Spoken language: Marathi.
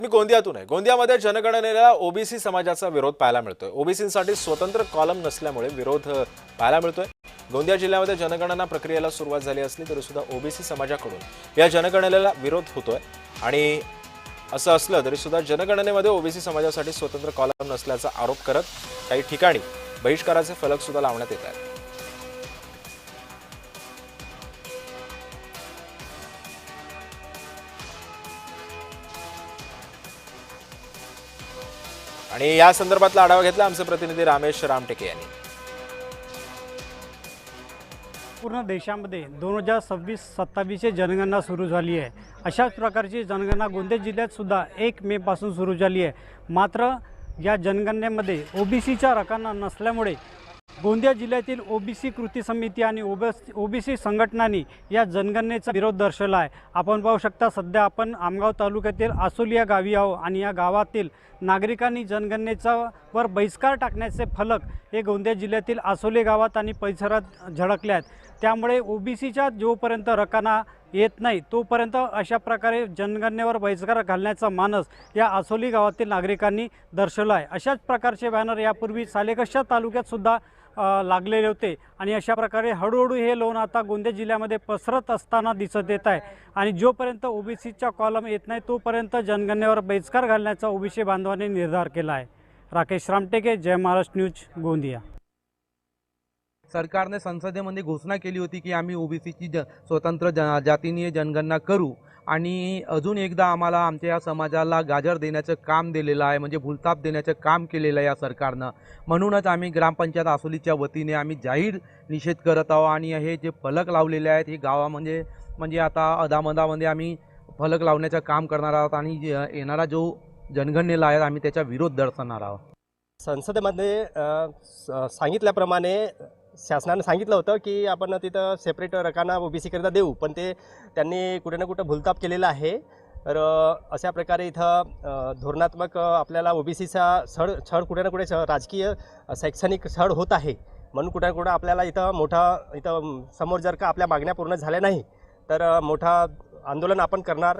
मी गोंदियातून आहे। गोंदियामध्ये जनगणनेला ओबीसी समाजाचा विरोध पाहायला मिळतोय। ओबीसींसाठी स्वतंत्र कॉलम नसल्यामुळे विरोध पाहायला मिळतोय। गोंदिया जिल्ह्यामध्ये जनगणना प्रक्रियेला सुरुवात झाली असली तरी सुद्धा ओबीसी समाजाकडून या जनगणनेला विरोध होतोय आणि असं असलं तरी सुद्धा जनगणनेमध्ये ओबीसी समाजासाठी स्वतंत्र कॉलम नसल्याचा आरोप करत काही ठिकाणी बहिष्काराचे फलक सुद्धा लावण्यात येत आहेत। आणि या संदर्भातला आढावा घेतला आमचे प्रतिनिधी रामेश रामटेके यांनी। पूर्ण देशामध्ये 2026-27 जनगणना सुरू झाली आहे। अशाच प्रकारची जनगणना गोंदिया जिल्ह्यात सुद्धा 1 मे पासून सुरू झाली आहे। मात्र या जनगणनेमध्ये ओबीसीच्या रकाना नसल्यामुळे गोंदिया जिल्ह्यातील ओबीसी कृती समिती आणि ओबीसी संघटनांनी या जनगणनेचा विरोध दर्शवला आहे। आपण पाहू शकता सध्या आपण आमगाव तालुक्यातील आसोली या गावी आहोत आणि या गावातील नागरिकांनी जनगणनेचा वर बहिष्कार टाकण्याचे फलक हे गोंदिया जिल्ह्यातील आसोली गावात आणि परिसरात झळकले आहेत। त्यामुळे ओबीसीच्या जोपर्यंत रकाना येत नाही तोपर्यंत अशा प्रकारे जनगणनेवर बहिष्कार घालण्याचा मानस या आसोली गावातील नागरिकांनी दर्शवला आहे। अशाच प्रकारचे बॅनर यापूर्वी सालेकसा तालुक्यात सुद्धा लागलेले होते आणि अशा प्रकारे हळूहळू हे लोन आता गोंदिया जिल्ह्यामध्ये पसरत असताना दिसत येत आहे आणि जोपर्यंत ओबीसीचा कॉलम येत नाही तोपर्यंत जनगणनेवर बहिष्कार घालण्याचा ओबीसी बांधवांनी निर्धार केला आहे। राकेश रामटेके, जय महाराष्ट्र न्यूज, गोंदिया। सरकारने संसदेमध्ये घोषणा केली होती की आम्ही ओबीसीची स्वतंत्र जातीनीय जनगणना करू आणि अजून एकदा आम्हाला आमच्या या समाजाला गाजर देण्याचं काम दिलेलं आहे, म्हणजे भूलथाप देण्याचं काम केलेलं आहे या सरकारनं। म्हणूनच आम्ही ग्रामपंचायत आसोलीच्या वतीने आम्ही जाहीर निषेध करत आहोत आणि हे जे फलक लावलेले आहेत हे गावामध्ये म्हणजे आता अदामदामध्ये आम्ही फलक लावण्याचं काम करणार आहोत आणि येणारा जो जनगणनेला आहे आम्ही त्याचा विरोध दर्शवणार आहोत। संसदेमध्ये सांगितल्याप्रमाणे शासनाने सांगितलं होतं की आपण तिथं सेपरेट रकाना ओबीसीकरिता देऊ, पण ते त्यांनी कुठे ना कुठं भूलथाप केलेला आहे। तर अशा प्रकारे इथं धोरणात्मक आपल्याला ओबीसीचा छळ कुठे ना कुठे राजकीय शैक्षणिक छळ होत आहे। म्हणून कुठे ना कुठं आपल्याला इथं समोर जर का आपल्या मागण्या पूर्ण झाल्या नाही तर मोठा आंदोलन आपण करणार।